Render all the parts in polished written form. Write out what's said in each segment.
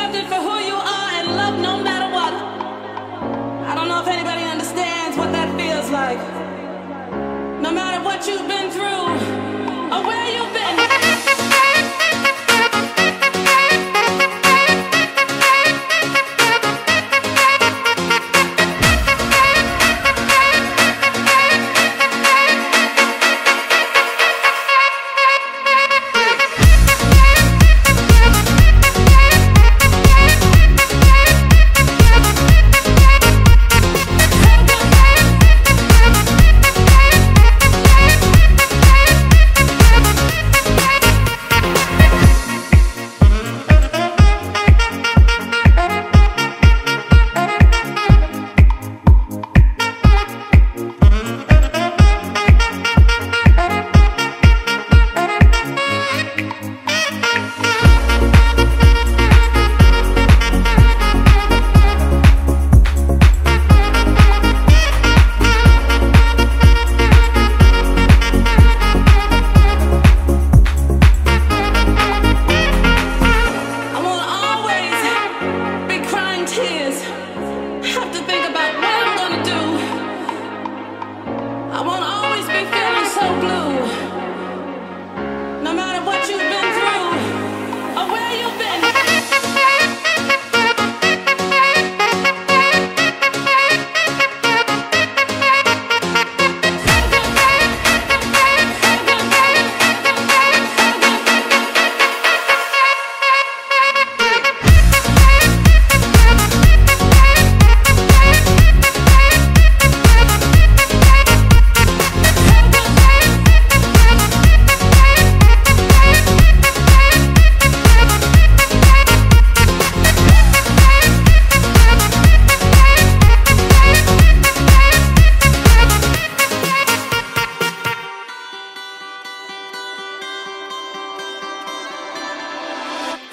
accepted for who you are and loved no matter what. I don't know if anybody understands what that feels like. No matter what you've been through or where you've been.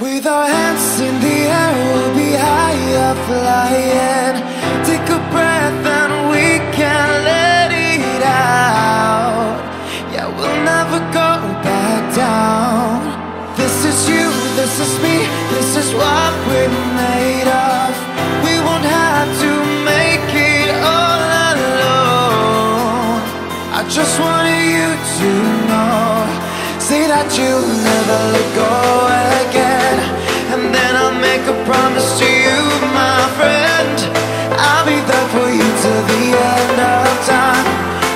With our hands in the air, we'll be higher flying. Take a breath and we can let it out. Yeah, we'll never go back down. This is you, this is me, this is what we're made of. We won't have to make it all alone. I just wanted you to know. Say that you'll never let go again. And then I'll make a promise to you, my friend. I'll be there for you till the end of time,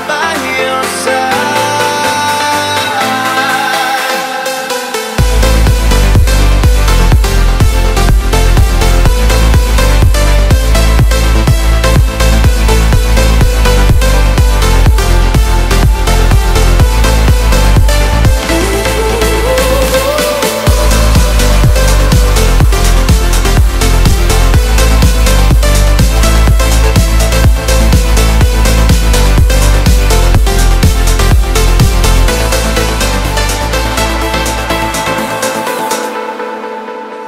by your side.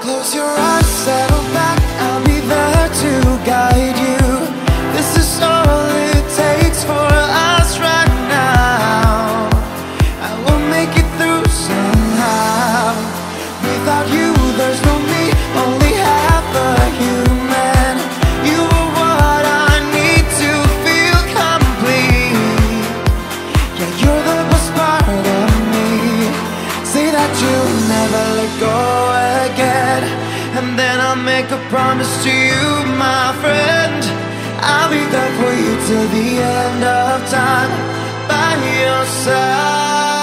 Close your eyes, settle back, I'll be there to guide you. This is all it takes for us right now. I will make it through somehow. Without you, there's no me, only half a human. You are what I need to feel complete. Yeah, you're the best part of me. Say that you'll never let go again. And then I'll make a promise to you, my friend. I'll be there for you till the end of time, by your side.